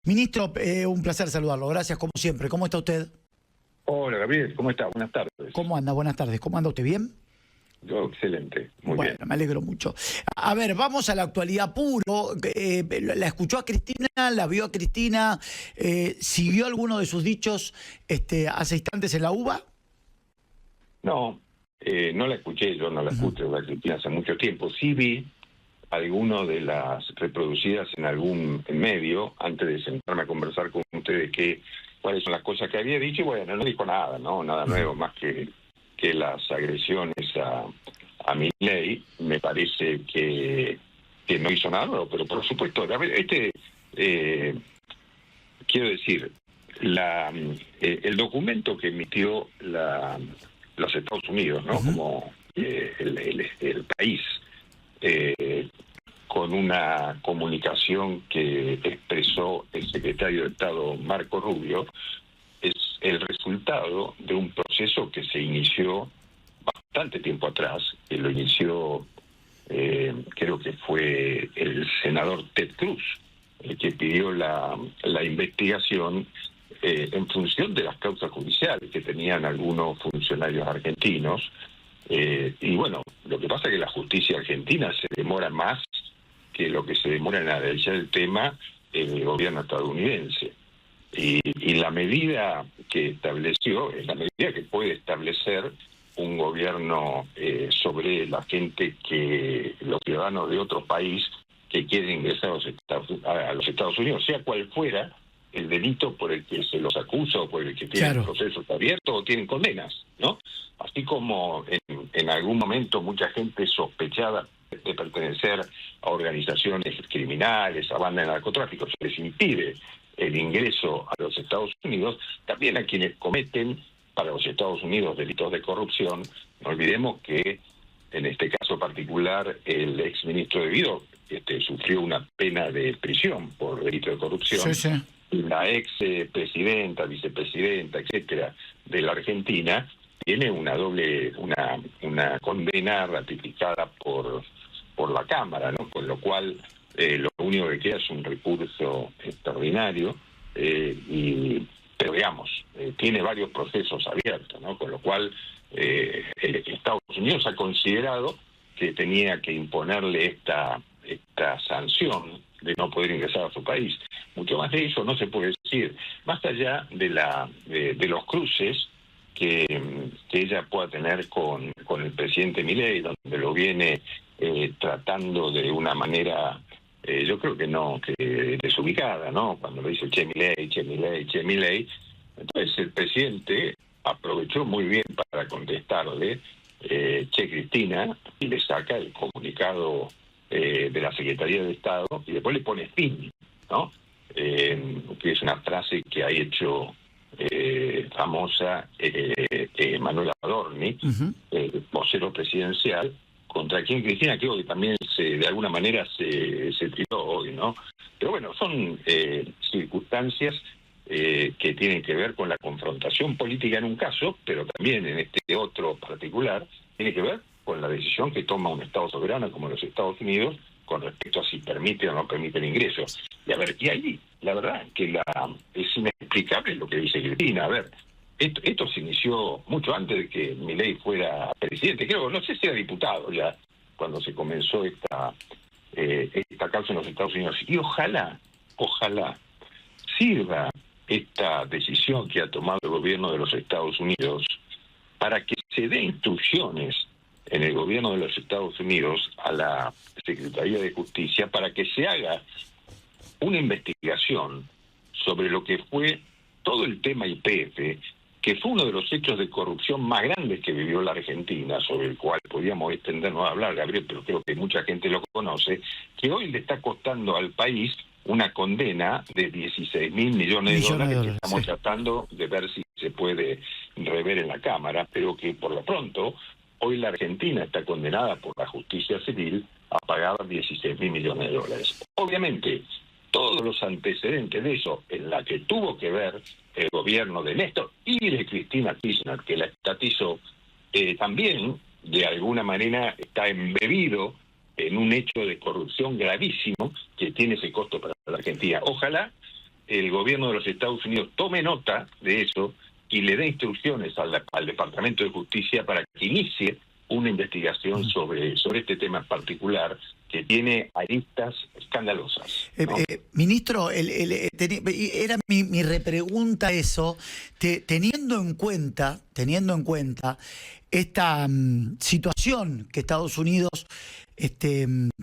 Ministro, un placer saludarlo. Gracias, como siempre. ¿Cómo está usted? Hola, Gabriel, ¿cómo está? Buenas tardes. ¿Cómo anda? Buenas tardes. ¿Cómo anda usted? ¿Bien? Yo, excelente, muy bueno, bien. me alegro mucho. A ver, vamos a la actualidad puro. ¿La escuchó a Cristina? ¿La vio a Cristina? ¿Siguió alguno de sus dichos hace instantes en la UBA? No, no la escuché, yo no la escucho a Cristina hace mucho tiempo. Sí vi alguno de las reproducidas en algún medio antes de sentarme a conversar con ustedes cuáles son las cosas que había dicho y bueno, no dijo nada, ¿no? Nada nuevo más que las agresiones a Milei. Me parece que no hizo nada nuevo, pero por supuesto, quiero decir, el documento que emitió los Estados Unidos, ¿no? Como el país, con una comunicación que expresó el secretario de Estado Marco Rubio, es el resultado de un proceso que se inició bastante tiempo atrás, que lo inició, creo que fue el senador Ted Cruz, el que pidió la investigación en función de las causas judiciales que tenían algunos funcionarios argentinos. Y bueno, lo que pasa es que la justicia argentina se demora más que lo que se demora en analizar el tema el gobierno estadounidense. Y la medida que estableció es la medida que puede establecer un gobierno sobre la gente, que los ciudadanos de otro país que quieren ingresar a los Estados Unidos, sea cual fuera el delito por el que se los acusa o por el que tienen procesos abiertos o tienen condenas, ¿no? Así como en algún momento mucha gente sospechada de pertenecer a organizaciones criminales, a bandas de narcotráfico, se les impide el ingreso a los Estados Unidos, también a quienes cometen para los Estados Unidos delitos de corrupción. No olvidemos que en este caso particular el exministro de Guido sufrió una pena de prisión por delito de corrupción. Sí, sí. La ex presidenta, vicepresidenta, etcétera, de la Argentina tiene una condena ratificada por la Cámara, ¿no? Con lo cual lo único que queda es un recurso extraordinario, pero digamos, tiene varios procesos abiertos, ¿no? Con lo cual Estados Unidos ha considerado que tenía que imponerle esta sanción de no poder ingresar a su país. Mucho más de eso no se puede decir, más allá de los cruces que ella pueda tener con el presidente Milei, donde lo viene tratando de una manera, yo creo que desubicada, ¿no? Cuando le dice che Milei, che Milei, che Milei. Entonces el presidente aprovechó muy bien para contestarle che Cristina, y le saca el comunicado de la Secretaría de Estado y después le pone fin, ¿no? Que es una frase que ha hecho famosa Manuel Adorni, vocero presidencial, contra quien Cristina creo que también de alguna manera se tiró hoy, ¿no? Pero bueno, son circunstancias que tienen que ver con la confrontación política en un caso, pero también en este otro particular tiene que ver con la decisión que toma un Estado soberano como los Estados Unidos con respecto a si permite o no permite el ingreso. Y a ver, y ahí, la verdad, que es inexplicable lo que dice Cristina. A ver, esto se inició mucho antes de que Milei fuera presidente. Creo, no sé si era diputado ya cuando se comenzó esta causa en los Estados Unidos. Y ojalá sirva esta decisión que ha tomado el gobierno de los Estados Unidos para que se dé instrucciones en el gobierno de los Estados Unidos a la Secretaría de Justicia para que se haga una investigación sobre lo que fue todo el tema YPF, que fue uno de los hechos de corrupción más grandes que vivió la Argentina, sobre el cual podríamos extendernos a hablar, Gabriel, pero creo que mucha gente lo conoce, que hoy le está costando al país una condena de 16.000 millones de dólares que estamos tratando de ver si se puede rever en la Cámara, pero que por lo pronto hoy la Argentina está condenada por la justicia civil a pagar 16.000 millones de dólares. Obviamente, todos los antecedentes de eso, en la que tuvo que ver el gobierno de Néstor y de Cristina Kirchner, que la estatizó, también de alguna manera está embebido en un hecho de corrupción gravísimo que tiene ese costo para la Argentina. Ojalá el gobierno de los Estados Unidos tome nota de eso y le dé instrucciones al Departamento de Justicia para que inicie una investigación sobre este tema en particular, que tiene aristas escandalosas, ¿no? Ministro, era mi repregunta eso, teniendo en cuenta esta situación que Estados Unidos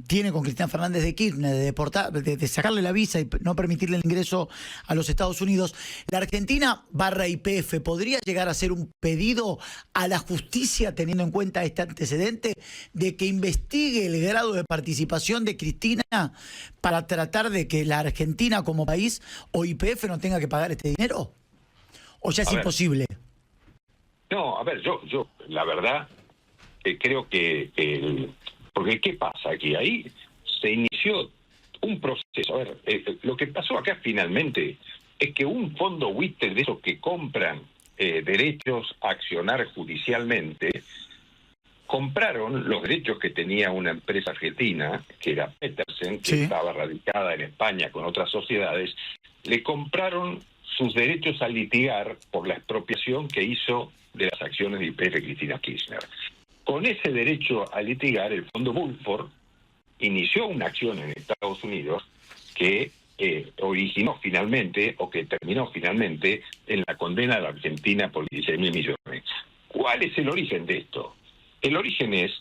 tiene con Cristina Fernández de Kirchner de sacarle la visa y no permitirle el ingreso a los Estados Unidos, la Argentina /YPF podría llegar a hacer un pedido a la justicia teniendo en cuenta este antecedente de que investigue el grado de participación de Cristina para tratar de que la Argentina como país o YPF no tenga que pagar este dinero, o ya es imposible. No, a ver, yo la verdad creo que porque ¿qué pasa aquí? Ahí se inició un proceso. A ver, lo que pasó acá finalmente es que un fondo buitre de esos que compran derechos a accionar judicialmente, compraron los derechos que tenía una empresa argentina, que era Petersen, que estaba radicada en España con otras sociedades, le compraron sus derechos a litigar por la expropiación que hizo de las acciones de YPF Cristina Kirchner. Con ese derecho a litigar, el fondo Woodford inició una acción en Estados Unidos que originó finalmente, o que terminó finalmente, en la condena de la Argentina por 16.000 millones. ¿Cuál es el origen de esto? El origen es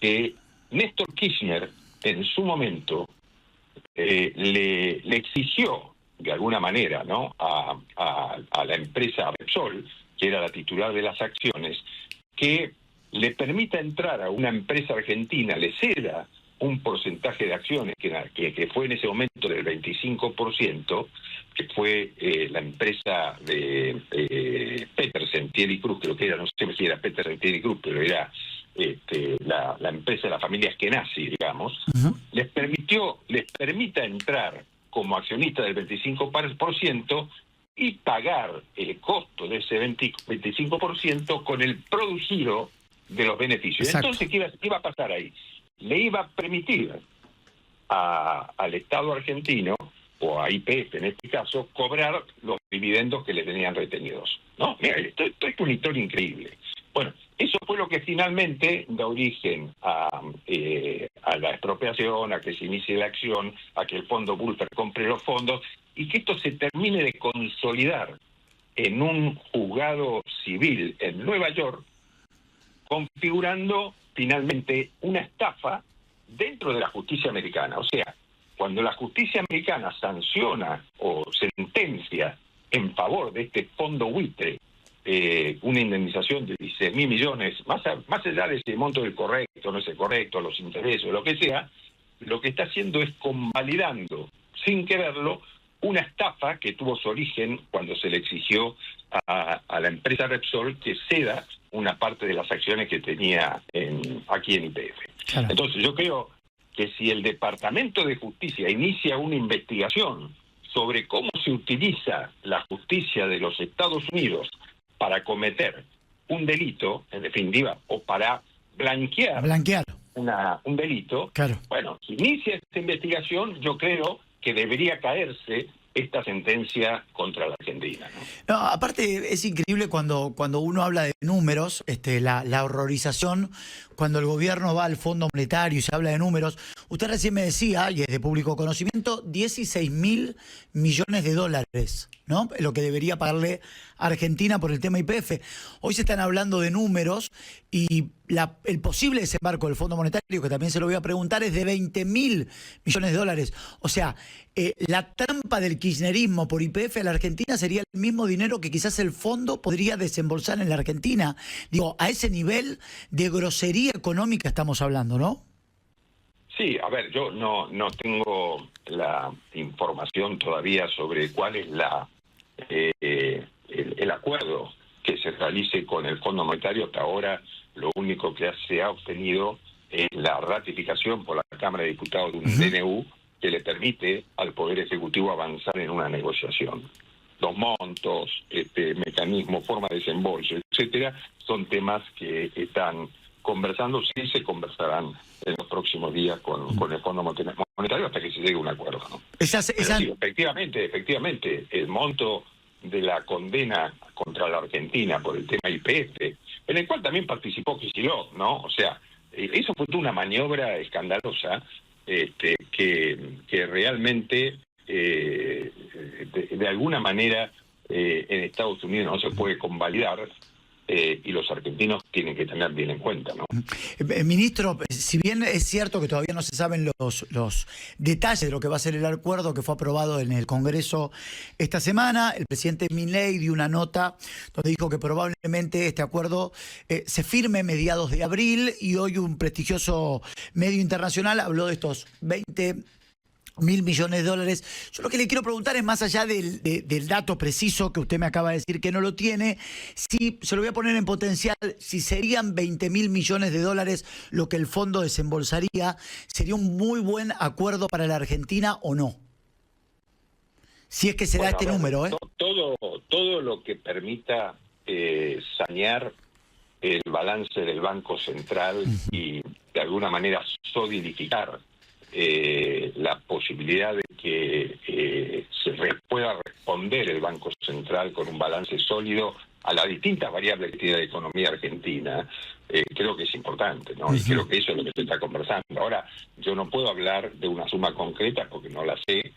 que Néstor Kirchner, en su momento, le exigió, de alguna manera, ¿no?, a la empresa Repsol, que era la titular de las acciones, que le permita entrar a una empresa argentina, le ceda un porcentaje de acciones que fue en ese momento del 25%, que fue la empresa de Petersen, Thierry Cruz, creo que era, no sé si era Petersen, Thierry Cruz, pero era la empresa de la familia Eskenazi, digamos, les permita entrar como accionista del 25% y pagar el costo de ese 25% con el producido de los beneficios. Exacto. Entonces, ¿qué iba a pasar ahí? Le iba a permitir al Estado argentino, o a YPF en este caso, cobrar los dividendos que le tenían retenidos, ¿no? Mira, esto es una historia increíble. Bueno, eso fue lo que finalmente da origen a la expropiación, a que se inicie la acción, a que el fondo Woodford compre los fondos y que esto se termine de consolidar en un juzgado civil en Nueva York, configurando finalmente una estafa dentro de la justicia americana. O sea, cuando la justicia americana sanciona o sentencia en favor de este fondo buitre una indemnización de 16.000 millones, más allá de ese monto del correcto, no es el correcto, los intereses, lo que sea, lo que está haciendo es convalidando, sin quererlo, una estafa que tuvo su origen cuando se le exigió a la empresa Repsol que ceda una parte de las acciones que tenía aquí en YPF. Claro. Entonces yo creo que si el Departamento de Justicia inicia una investigación sobre cómo se utiliza la justicia de los Estados Unidos para cometer un delito, en definitiva, o para blanquear. Un delito, claro. Bueno, si inicia esta investigación, yo creo que debería caerse esta sentencia contra la Argentina, ¿no? No, aparte es increíble cuando uno habla de números, la horrorización, cuando el gobierno va al Fondo Monetario y se habla de números. Usted recién me decía, y es de público conocimiento, 16.000 millones de dólares, ¿no? Lo que debería pagarle a Argentina por el tema YPF. Hoy se están hablando de números y el posible desembarco del Fondo Monetario, que también se lo voy a preguntar, es de 20.000 millones de dólares. O sea, la trampa del kirchnerismo por YPF a la Argentina sería el mismo dinero que quizás el fondo podría desembolsar en la Argentina. Digo, a ese nivel de grosería económica estamos hablando, ¿no? Sí, a ver, yo no tengo la información todavía sobre cuál es el acuerdo que se realice con el Fondo Monetario. Hasta ahora lo único que se ha obtenido es la ratificación por la Cámara de Diputados de un DNU que le permite al Poder Ejecutivo avanzar en una negociación. Los montos, mecanismo, forma de desembolso, etcétera, son temas que están conversando, sí se conversarán en los próximos días con el Fondo Monetario hasta que se llegue a un acuerdo, ¿no? Pero sí, efectivamente, el monto de la condena contra la Argentina por el tema YPF, en el cual también participó Kicillof, ¿no? O sea, eso fue toda una maniobra escandalosa que realmente de alguna manera en Estados Unidos no se puede convalidar. Y los argentinos tienen que tener bien en cuenta, ¿no? Ministro, si bien es cierto que todavía no se saben los detalles de lo que va a ser el acuerdo que fue aprobado en el Congreso esta semana, el presidente Milei dio una nota donde dijo que probablemente este acuerdo se firme mediados de abril, y hoy un prestigioso medio internacional habló de estos 20.000 millones de dólares. Yo lo que le quiero preguntar es, más allá del dato preciso que usted me acaba de decir que no lo tiene, si se lo voy a poner en potencial, si serían 20.000 millones de dólares lo que el fondo desembolsaría, ¿sería un muy buen acuerdo para la Argentina o no? Si es que se da este número, ¿eh? Todo lo que permita sanear el balance del Banco Central y de alguna manera solidificar la posibilidad de que pueda responder el Banco Central con un balance sólido a las distintas variables que tiene la economía argentina, creo que es importante, ¿no? Y creo que eso es lo que se está conversando. Ahora, yo no puedo hablar de una suma concreta porque no la sé,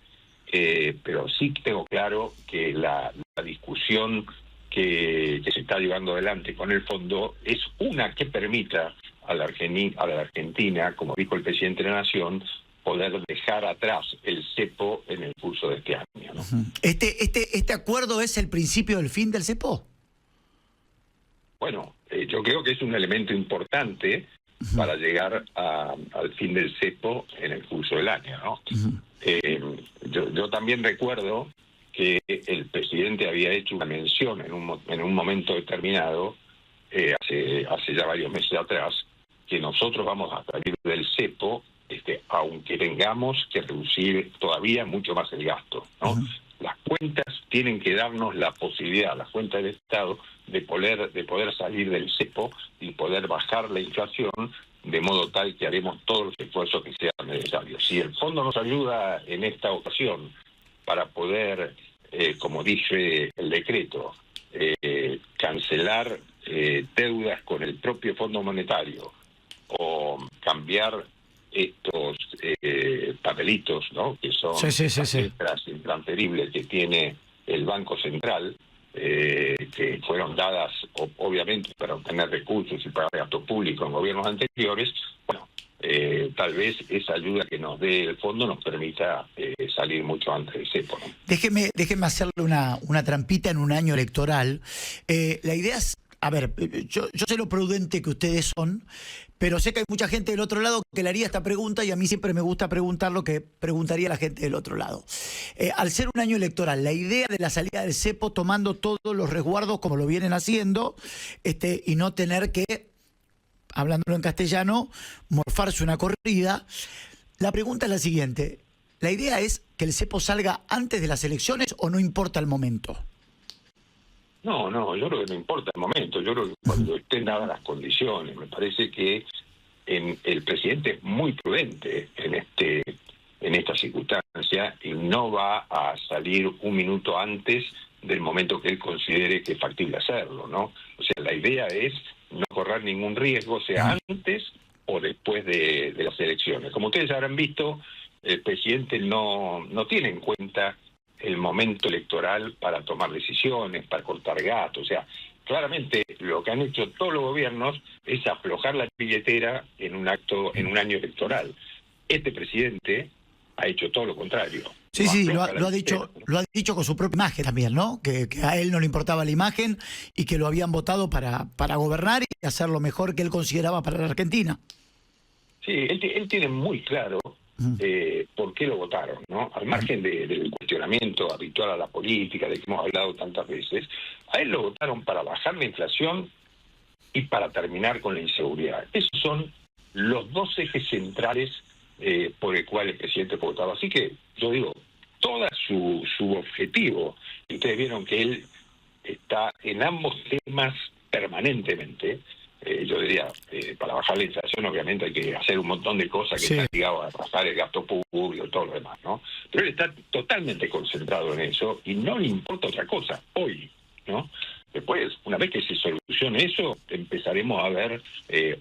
pero sí tengo claro que la discusión que se está llevando adelante con el fondo es una que permita a la Argentina, como dijo el presidente de la Nación, poder dejar atrás el cepo en el curso de este año, ¿no? ¿Este acuerdo es el principio del fin del cepo? Yo creo que es un elemento importante para llegar al fin del cepo en el curso del año, ¿no? Yo también recuerdo que el presidente había hecho una mención en un momento determinado, hace ya varios meses atrás, que nosotros vamos a salir del cepo, aunque tengamos que reducir todavía mucho más el gasto, ¿no? Las cuentas tienen que darnos la posibilidad, las cuentas del Estado, de poder salir del cepo y poder bajar la inflación, de modo tal que haremos todos los esfuerzos que sean necesarios. Si el fondo nos ayuda en esta ocasión para poder, como dice el decreto, cancelar deudas con el propio Fondo Monetario o cambiar estos papelitos, ¿no?, que son letras intransferibles que tiene el Banco Central, que fueron dadas obviamente para obtener recursos y para gasto público en gobiernos anteriores. Tal vez esa ayuda que nos dé el fondo nos permita salir mucho antes del cepo, ¿no? Déjeme hacerle una trampita en un año electoral. La idea es, a ver, yo sé lo prudente que ustedes son, pero sé que hay mucha gente del otro lado que le haría esta pregunta, y a mí siempre me gusta preguntar lo que preguntaría la gente del otro lado. Al ser un año electoral, la idea de la salida del cepo, tomando todos los resguardos como lo vienen haciendo, y no tener que, hablándolo en castellano, morfarse una corrida. La pregunta es la siguiente: ¿la idea es que el cepo salga antes de las elecciones o no importa el momento? No, yo creo que no importa el momento. Yo creo que cuando estén dadas las condiciones, me parece que el presidente es muy prudente en esta circunstancia y no va a salir un minuto antes del momento que él considere que es factible hacerlo, ¿no? O sea, la idea es no correr ningún riesgo, sea antes o después de las elecciones. Como ustedes habrán visto, el presidente no tiene en cuenta el momento electoral para tomar decisiones, para cortar gastos. O sea, claramente lo que han hecho todos los gobiernos es aflojar la billetera en un año electoral. Este presidente ha hecho todo lo contrario. Sí, lo ha dicho con su propia imagen también, ¿no? Que a él no le importaba la imagen y que lo habían votado para gobernar y hacer lo mejor que él consideraba para la Argentina. Sí, él tiene muy claro por qué lo votaron, ¿no? Al margen del cuestionamiento habitual a la política, de que hemos hablado tantas veces, a él lo votaron para bajar la inflación y para terminar con la inseguridad. Esos son los dos ejes centrales por el cual el presidente fue votado. Así que yo digo, todo su objetivo, y ustedes vieron que él está en ambos temas permanentemente, yo diría, para bajar la inflación obviamente hay que hacer un montón de cosas que están ligadas a bajar el gasto público y todo lo demás, ¿no? Pero él está totalmente concentrado en eso y no le importa otra cosa hoy, ¿no? Después, una vez que se solucione eso, empezaremos a ver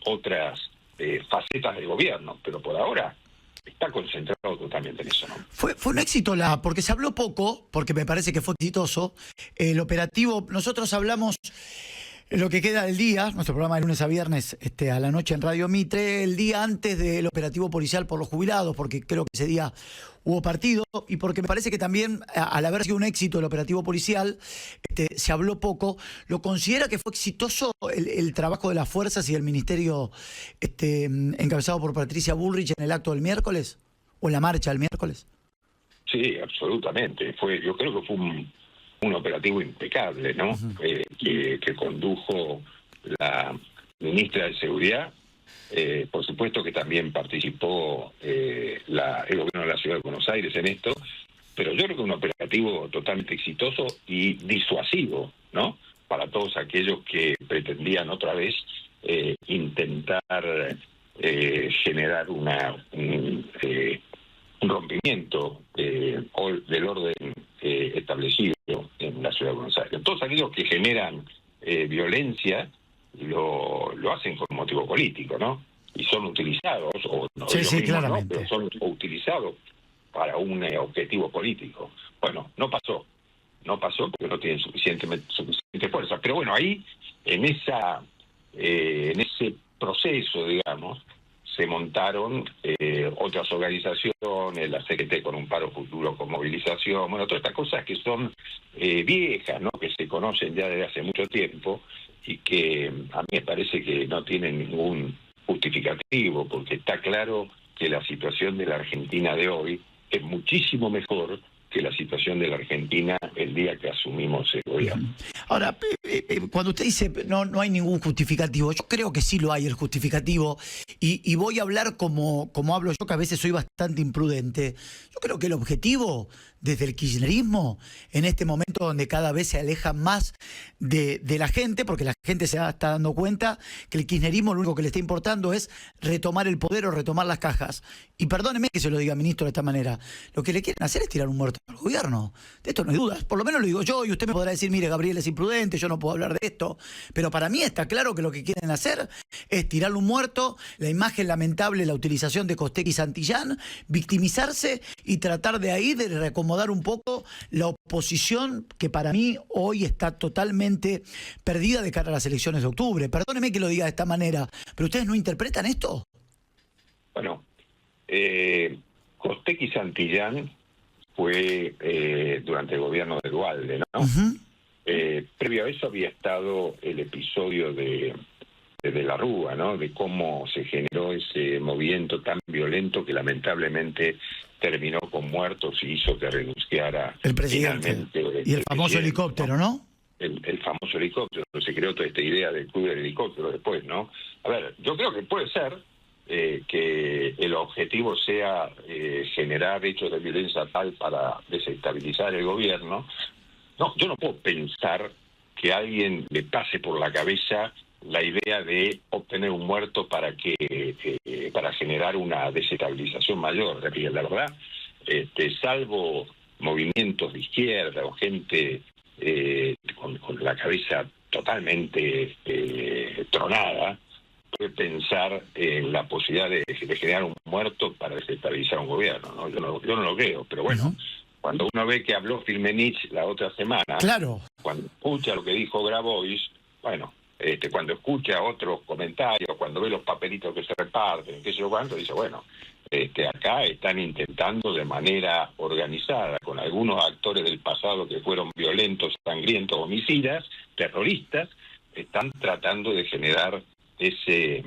otras facetas del gobierno, pero por ahora está concentrado totalmente en eso, ¿no? Fue un éxito porque se habló poco, porque me parece que fue exitoso, el operativo. Nosotros hablamos lo que queda del día, nuestro programa de lunes a viernes a la noche en Radio Mitre, el día antes del operativo policial por los jubilados, porque creo que ese día hubo partido y porque me parece que también, al haber sido un éxito el operativo policial, se habló poco. ¿Lo considera que fue exitoso el trabajo de las fuerzas y el ministerio encabezado por Patricia Bullrich en el acto del miércoles? ¿O en la marcha del miércoles? Sí, absolutamente. Yo creo que fue un operativo impecable, ¿no? Uh-huh. Que condujo la ministra de Seguridad. Por supuesto que también participó el gobierno de la Ciudad de Buenos Aires en esto, pero yo creo que un operativo totalmente exitoso y disuasivo, ¿no? Para todos aquellos que pretendían otra vez intentar generar un rompimiento del orden establecido en la Ciudad de Buenos Aires. Todos aquellos que generan violencia lo hacen por motivo político, ¿no? Y son utilizados, o no, sí, mismo, claramente. ¿no? Pero son utilizados para un objetivo político. Bueno, no pasó porque no tienen suficiente fuerza. Pero bueno, ahí, en ese proceso, digamos, se montaron otras organizaciones, la CGT con un paro futuro con movilización, bueno, todas estas cosas que son viejas, ¿no? Que se conocen ya desde hace mucho tiempo y que a mí me parece que no tienen ningún justificativo, porque está claro que la situación de la Argentina de hoy es muchísimo mejor que la situación de la Argentina el día que asumimos el gobierno. Ahora, cuando usted dice no hay ningún justificativo, yo creo que sí lo hay el justificativo, y voy a hablar como hablo yo, que a veces soy bastante imprudente. Yo creo que el objetivo desde el kirchnerismo, en este momento donde cada vez se aleja más de la gente, porque la gente se está dando cuenta que el kirchnerismo lo único que le está importando es retomar el poder o retomar las cajas. Y perdóneme que se lo diga, ministro, de esta manera. Lo que le quieren hacer es tirar un muerto al gobierno. De esto no hay dudas. Por lo menos lo digo yo, y usted me podrá decir, mire, Gabriel es imprudente, yo no puedo hablar de esto. Pero para mí está claro que lo que quieren hacer es tirarle un muerto, la imagen lamentable, la utilización de Costecchi y Santillán, victimizarse y tratar de ahí de reacomodar un poco la oposición, que para mí hoy está totalmente perdida de cara a las elecciones de octubre. Perdóneme que lo diga de esta manera, pero ¿ustedes no interpretan esto? Bueno, Costecchi y Santillán fue durante el gobierno de Duhalde, ¿no? Uh-huh. Previo a eso había estado el episodio de la Rúa, ¿no? De cómo se generó ese movimiento tan violento que lamentablemente terminó con muertos y hizo que renunciara el presidente. Y el famoso helicóptero, ¿no? El famoso helicóptero. Se creó toda esta idea del club del helicóptero después, ¿no? A ver, yo creo que puede ser que el objetivo sea generar hechos de violencia tal para desestabilizar el gobierno. No, yo no puedo pensar que a alguien le pase por la cabeza la idea de obtener un muerto para generar una desestabilización mayor. La verdad, salvo movimientos de izquierda o gente con la cabeza totalmente tronada, puede pensar en la posibilidad de generar un muerto para desestabilizar un gobierno, ¿no? Yo no lo creo, pero bueno, uh-huh. Cuando uno ve que habló Firmenich la otra semana, claro, cuando escucha lo que dijo Grabois, bueno, cuando escucha otros comentarios, cuando ve los papelitos que se reparten, qué sé yo cuánto, dice, bueno, acá están intentando de manera organizada, con algunos actores del pasado que fueron violentos, sangrientos, homicidas, terroristas, están tratando de generar ese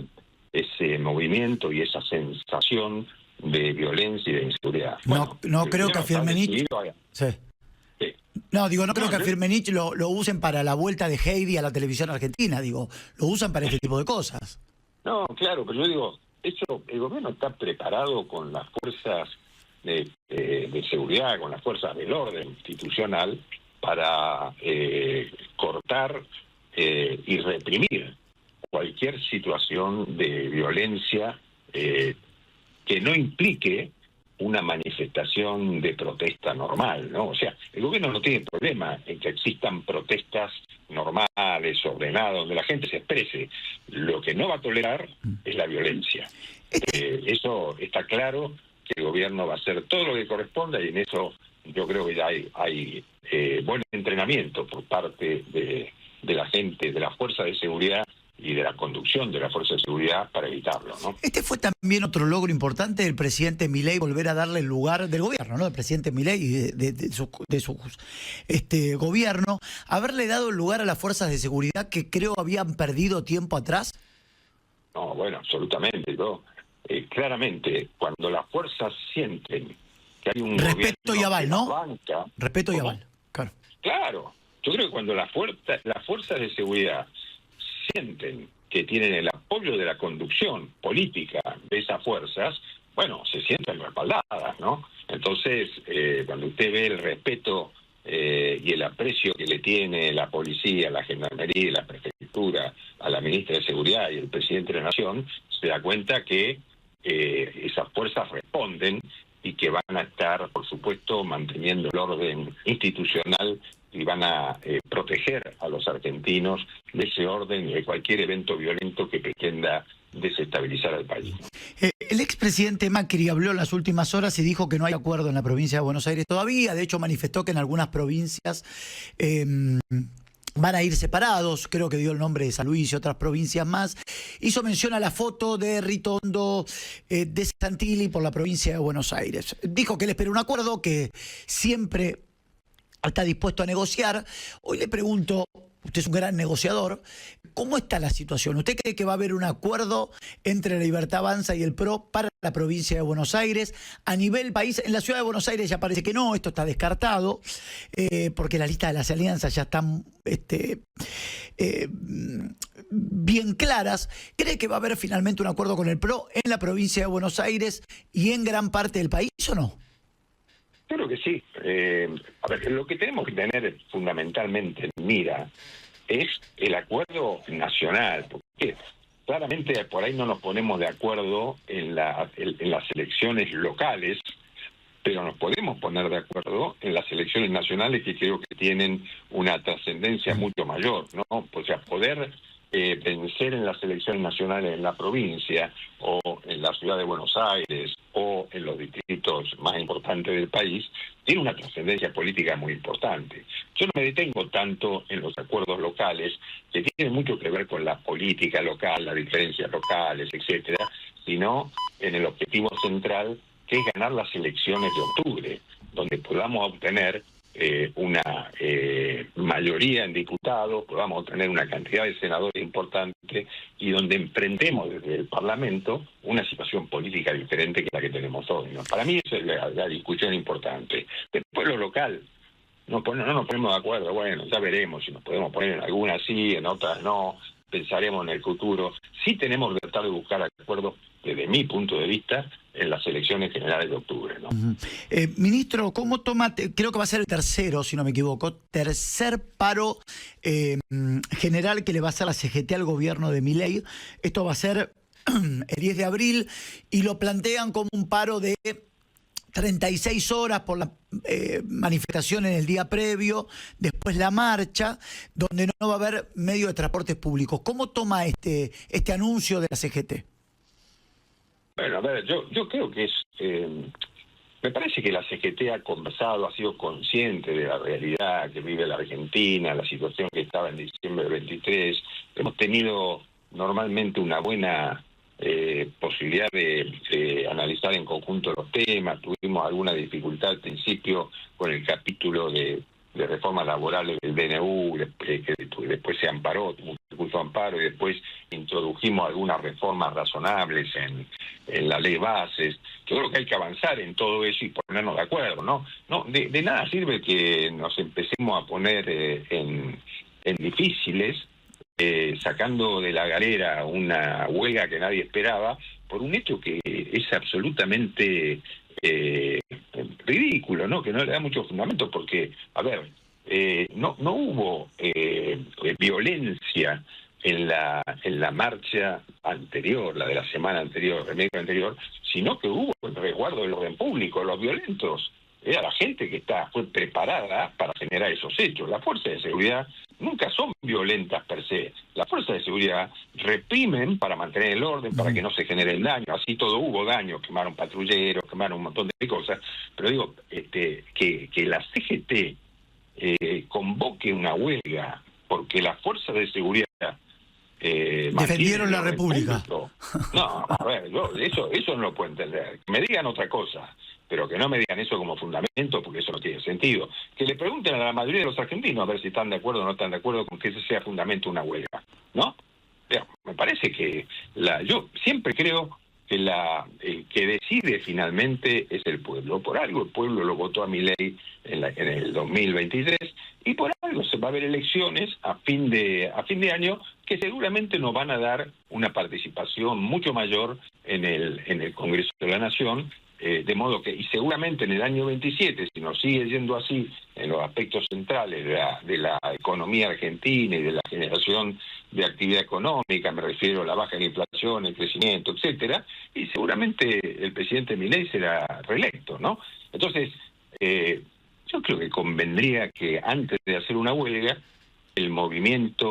movimiento y esa sensación de violencia y de inseguridad. No creo que a Firmenich... Sí. No creo que a Firmenich lo usen para la vuelta de Heidi a la televisión argentina, lo usan para este tipo de cosas. No, claro, pero yo digo, el gobierno está preparado con las fuerzas de seguridad, con las fuerzas del orden institucional para cortar y reprimir cualquier situación de violencia que no implique una manifestación de protesta normal, ¿no? O sea, el gobierno no tiene problema en que existan protestas normales, ordenadas, donde la gente se exprese. Lo que no va a tolerar es la violencia. Eso está claro, que el gobierno va a hacer todo lo que corresponda, y en eso yo creo que ya hay buen entrenamiento por parte de la gente, de las fuerzas de seguridad y de la conducción de la fuerza de seguridad para evitarlo, ¿no? Este fue también otro logro importante del presidente Milei, volver a darle el lugar del gobierno, ¿no? Del presidente Milei y de su gobierno, haberle dado el lugar a las fuerzas de seguridad que creo habían perdido tiempo atrás. No, bueno, absolutamente. ¿No? Claramente, cuando las fuerzas sienten que hay un respeto y aval, ¿no? Banca, respeto y ¿cómo? aval, claro. Claro. Yo creo que cuando las fuerzas de seguridad sienten que tienen el apoyo de la conducción política de esas fuerzas, bueno, se sienten respaldadas, ¿no? Entonces, cuando usted ve el respeto y el aprecio que le tiene la policía, la gendarmería, la prefectura, a la ministra de Seguridad y el presidente de la Nación, se da cuenta que esas fuerzas responden y que van a estar, por supuesto, manteniendo el orden institucional y van a proteger a los argentinos de ese orden y de cualquier evento violento que pretenda desestabilizar al país. El expresidente Macri habló en las últimas horas y dijo que no hay acuerdo en la provincia de Buenos Aires todavía. De hecho, manifestó que en algunas provincias van a ir separados. Creo que dio el nombre de San Luis y otras provincias más. Hizo mención a la foto de Ritondo, de Santilli por la provincia de Buenos Aires. Dijo que él espera un acuerdo, que siempre está dispuesto a negociar. Hoy le pregunto, usted es un gran negociador, ¿cómo está la situación? ¿Usted cree que va a haber un acuerdo entre la Libertad Avanza y el PRO para la provincia de Buenos Aires? A nivel país, en la ciudad de Buenos Aires ya parece que no, esto está descartado, porque la lista de las alianzas ya están bien claras. ¿Cree que va a haber finalmente un acuerdo con el PRO en la provincia de Buenos Aires y en gran parte del país o no? Yo creo que sí. A ver, lo que tenemos que tener fundamentalmente en mira es el acuerdo nacional, porque claramente por ahí no nos ponemos de acuerdo en las elecciones locales, pero nos podemos poner de acuerdo en las elecciones nacionales, que creo que tienen una trascendencia mucho mayor, ¿no? O sea, poder vencer en las elecciones nacionales en la provincia o en la ciudad de Buenos Aires o en los distritos más importantes del país, tiene una trascendencia política muy importante. Yo no me detengo tanto en los acuerdos locales, que tienen mucho que ver con la política local, las diferencias locales, etcétera, sino en el objetivo central, que es ganar las elecciones de octubre, donde podamos obtener una mayoría en diputados, podamos obtener una cantidad de senadores importante y donde emprendemos desde el Parlamento una situación política diferente que la que tenemos hoy, ¿no? Para mí esa es la discusión importante. Después lo local, no nos ponemos de acuerdo, bueno, ya veremos si nos podemos poner en algunas sí, en otras no, pensaremos en el futuro. Sí tenemos que tratar de buscar acuerdos, desde mi punto de vista, en las elecciones generales de octubre, ¿no? Ministro, ¿cómo toma? Creo que va a ser el tercero, si no me equivoco, tercer paro general que le va a hacer la CGT al gobierno de Milei. Esto va a ser el 10 de abril y lo plantean como un paro de 36 horas por la manifestación en el día previo, después la marcha, donde no va a haber medio de transportes públicos. ¿Cómo toma este anuncio de la CGT? Bueno, a ver, yo creo que me parece que la CGT ha conversado, ha sido consciente de la realidad que vive la Argentina, la situación que estaba en diciembre del 23. Hemos tenido normalmente una buena posibilidad de analizar en conjunto los temas. Tuvimos alguna dificultad al principio con el capítulo de reformas laborales del DNU, que después se amparó, tuvo un recurso de amparo, y después introdujimos algunas reformas razonables en la ley bases. Yo creo que hay que avanzar en todo eso y ponernos de acuerdo, ¿no? De nada sirve que nos empecemos a poner en difíciles, sacando de la galera una huelga que nadie esperaba, por un hecho que es absolutamente ridículo, ¿no? Que no le da mucho fundamento, porque, a ver, no hubo violencia en la marcha anterior, la de la semana anterior, el miércoles anterior, sino que hubo el resguardo del orden público, los violentos. Era la gente que fue preparada para generar esos hechos. Las fuerzas de seguridad nunca son violentas per se. Las fuerzas de seguridad reprimen para mantener el orden, para que no se genere el daño. Así todo hubo daño, quemaron patrulleros, quemaron un montón de cosas. Pero digo, que la CGT convoque una huelga porque las fuerzas de seguridad defendieron la República. No, a ver, eso no lo puedo entender. Que me digan otra cosa, pero que no me digan eso como fundamento, porque eso no tiene sentido. Que le pregunten a la mayoría de los argentinos a ver si están de acuerdo o no están de acuerdo con que ese sea fundamento una huelga, ¿no? Me parece que yo siempre creo que el que decide finalmente es el pueblo. Por algo el pueblo lo votó a Milei en el 2023 y por algo se va a haber elecciones a fin de año que seguramente nos van a dar una participación mucho mayor en el Congreso de la Nación, de modo que, y seguramente en el año 27, si nos sigue yendo así en los aspectos centrales de la economía argentina y de la generación de actividad económica, me refiero a la baja de la inflación, el crecimiento, etcétera, y seguramente el presidente Milei será reelecto, ¿no? Entonces, yo creo que convendría que antes de hacer una huelga, el movimiento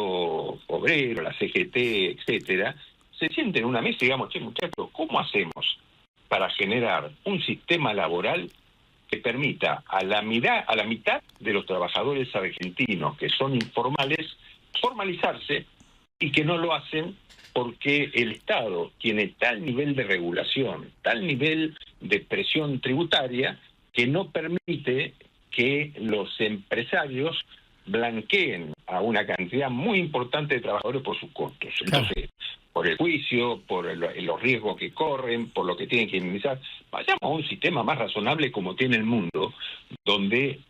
obrero, la CGT, etcétera, se sienten en una mesa y digamos, che, muchachos, ¿cómo hacemos para generar un sistema laboral que permita a la mitad de los trabajadores argentinos que son informales formalizarse y que no lo hacen porque el Estado tiene tal nivel de regulación, tal nivel de presión tributaria que no permite que los empresarios blanqueen a una cantidad muy importante de trabajadores por sus costos? Entonces, por el juicio, por los riesgos que corren, por lo que tienen que indemnizar, vayamos a un sistema más razonable como tiene el mundo, donde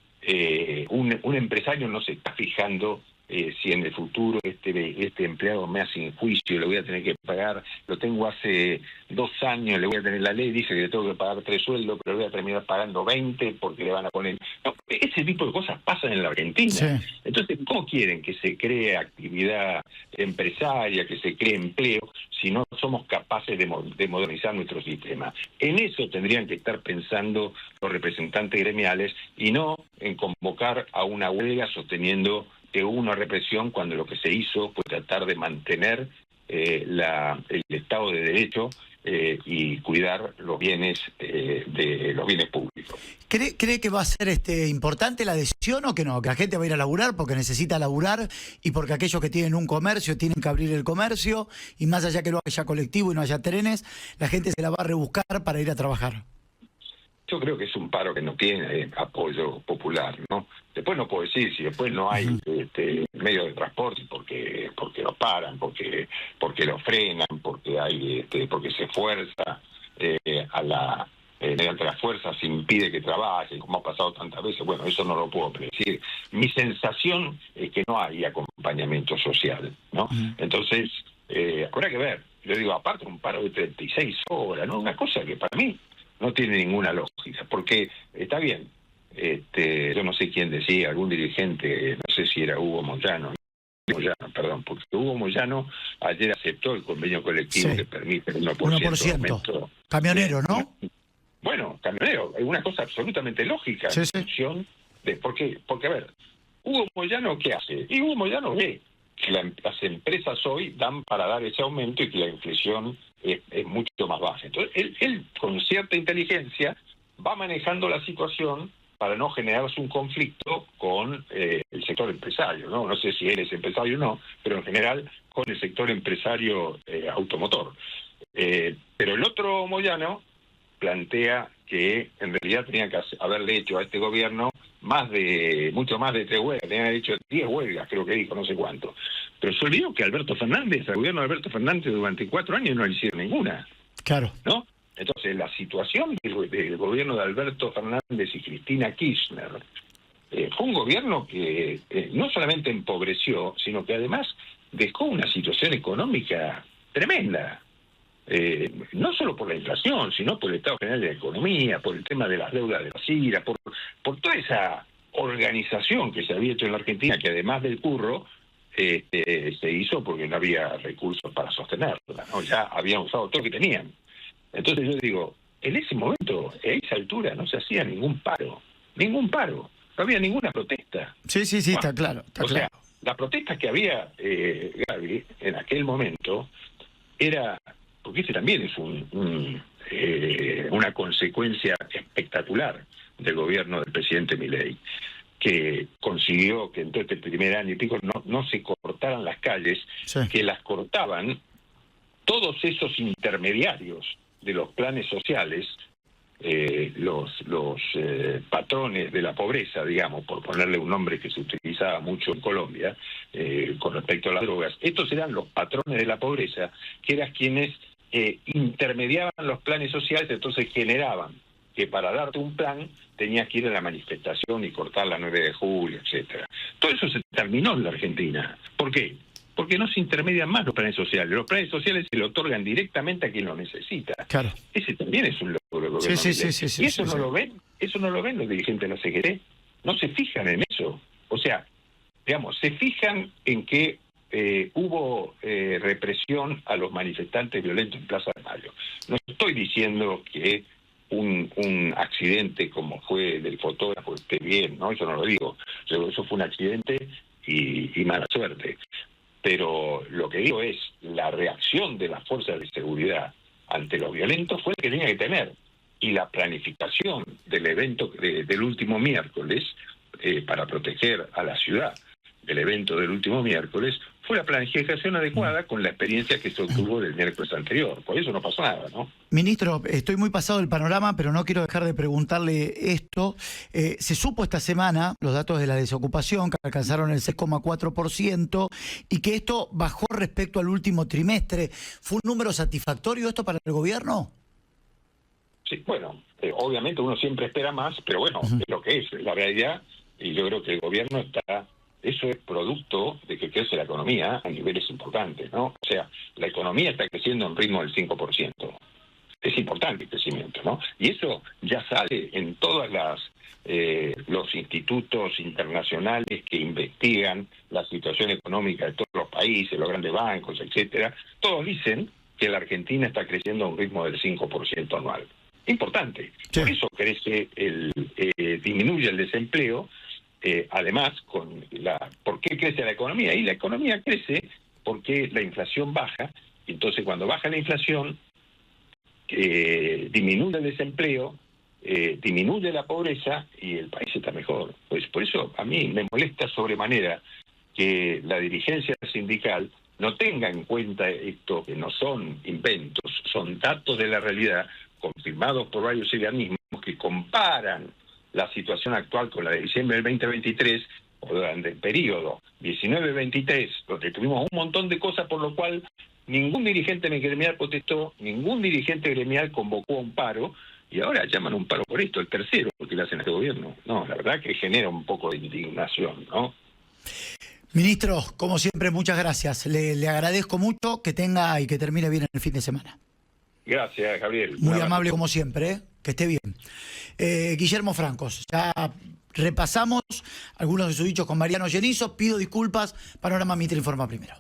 un empresario no se está fijando si en el futuro este empleado me hace injuicio, le voy a tener que pagar, lo tengo hace 2 años, le voy a tener la ley, dice que le tengo que pagar 3 sueldos, pero le voy a terminar pagando 20 porque le van a poner... No, ese tipo de cosas pasan en la Argentina. Sí. Entonces, ¿cómo quieren que se cree actividad empresaria, que se cree empleo, si no somos capaces de modernizar nuestro sistema? En eso tendrían que estar pensando los representantes gremiales y no en convocar a una huelga sosteniendo que hubo una represión cuando lo que se hizo fue tratar de mantener el Estado de Derecho y cuidar los bienes públicos. ¿Cree que va a ser importante la decisión o que no? Que la gente va a ir a laburar porque necesita laburar y porque aquellos que tienen un comercio tienen que abrir el comercio y más allá que no haya colectivo y no haya trenes, la gente se la va a rebuscar para ir a trabajar. Yo creo que es un paro que no tiene apoyo popular, ¿no? Después no puedo decir si después no hay medios de transporte porque lo paran, porque lo frenan, porque hay porque se fuerza mediante la fuerza se impide que trabaje, como ha pasado tantas veces. Bueno, eso no lo puedo predecir. Mi sensación es que no hay acompañamiento social, ¿no? Entonces, habrá que ver. Yo digo, aparte un paro de 36 horas, ¿no? Una cosa que para mí no tiene ninguna lógica, porque está bien, yo no sé quién decía, algún dirigente, no sé si era Hugo Moyano, porque Hugo Moyano ayer aceptó el convenio colectivo que permite el 1% aumento. Camionero, ¿no? Bueno, camionero, es una cosa absolutamente lógica en función de... Porque, a ver, Hugo Moyano, ¿qué hace? Y Hugo Moyano ve que las empresas hoy dan para dar ese aumento y que la inflación es mucho más baja. Entonces, él con cierta inteligencia va manejando la situación para no generarse un conflicto con el sector empresario, ¿no? No sé si él es empresario o no, pero en general con el sector empresario automotor. Pero el otro Moyano plantea que en realidad tenía que haberle hecho a este gobierno mucho más de 3 huelgas, tenía hecho 10 huelgas, creo que dijo, no sé cuánto. Pero se olvidó que al gobierno de Alberto Fernández durante 4 años no le hicieron ninguna. Claro. ¿No? Entonces, la situación del gobierno de Alberto Fernández y Cristina Kirchner fue un gobierno que no solamente empobreció, sino que además dejó una situación económica tremenda. No solo por la inflación, sino por el estado general de la economía, por el tema de las deudas de las IRA, por toda esa organización que se había hecho en la Argentina, que además del curro, se hizo porque no había recursos para sostenerla, ¿no? Ya habían usado todo lo que tenían. Entonces yo digo, en ese momento, a esa altura, no se hacía ningún paro, no había ninguna protesta. Sí, está claro, está o claro. sea, la protesta que había, Gaby, en aquel momento, era, porque ese también es una consecuencia espectacular del gobierno del presidente Milei, que consiguió que en todo este primer año y pico no se cortaran las calles, Sí. que las cortaban todos esos intermediarios de los planes sociales, los patrones de la pobreza, digamos, por ponerle un nombre que se utilizaba mucho en Colombia con respecto a las drogas. Estos eran los patrones de la pobreza, que eran quienes intermediaban los planes sociales, entonces generaban que para darte un plan tenías que ir a la manifestación y cortar la 9 de julio, etcétera. Todo eso se terminó en la Argentina. ¿Por qué? Porque no se intermedian más los planes sociales. Los planes sociales se le otorgan directamente a quien lo necesita. Claro. Ese también es un logro del gobierno. Sí, y eso no lo ven, eso no lo ven los dirigentes de la CGT. No se fijan en eso. O sea, digamos, se fijan en que hubo represión a los manifestantes violentos en Plaza de Mayo. No estoy diciendo que un accidente como fue del fotógrafo esté bien, ¿no? Eso no lo digo. Eso fue un accidente y mala suerte. Pero lo que digo es, la reacción de las fuerzas de seguridad ante los violentos fue la que tenía que tener. Y la planificación del evento del último miércoles, para proteger a la ciudad del evento del último miércoles, fue la planificación adecuada con la experiencia que se obtuvo del miércoles anterior. Por eso no pasó nada, ¿no? Ministro, estoy muy pasado del panorama, pero no quiero dejar de preguntarle esto. Se supo esta semana los datos de la desocupación, que alcanzaron el 6,4%, y que esto bajó respecto al último trimestre. ¿Fue un número satisfactorio esto para el gobierno? Sí, bueno, obviamente uno siempre espera más, pero bueno, es lo que es la realidad, y yo creo que el gobierno está... Eso es producto de que crece la economía a niveles importantes, ¿no? O sea, la economía está creciendo a un ritmo del 5%. Es importante el crecimiento, ¿no? Y eso ya sale en todas los institutos internacionales que investigan la situación económica de todos los países, los grandes bancos, etcétera. Todos dicen que la Argentina está creciendo a un ritmo del 5% anual. Importante. Sí. Por eso crece disminuye el desempleo. Además, ¿por qué crece la economía? Y la economía crece porque la inflación baja. Entonces, cuando baja la inflación, disminuye el desempleo, disminuye la pobreza y el país está mejor. Pues por eso a mí me molesta sobremanera que la dirigencia sindical no tenga en cuenta esto, que no son inventos, son datos de la realidad confirmados por varios organismos que comparan la situación actual con la de diciembre del 2023 o durante el periodo 19-23, donde tuvimos un montón de cosas por lo cual ningún dirigente gremial protestó, ningún dirigente gremial convocó a un paro, y ahora llaman a un paro por esto, el tercero, porque lo hacen este gobierno. No, la verdad que genera un poco de indignación, ¿no? Ministro, como siempre, muchas gracias. Le agradezco mucho, que tenga y que termine bien el fin de semana. Gracias, Gabriel. Muy amable como siempre, ¿eh? Que esté bien. Guillermo Francos, ya repasamos algunos de sus dichos con Mariano Genizo. Pido disculpas, Panorama Mitre informa primero.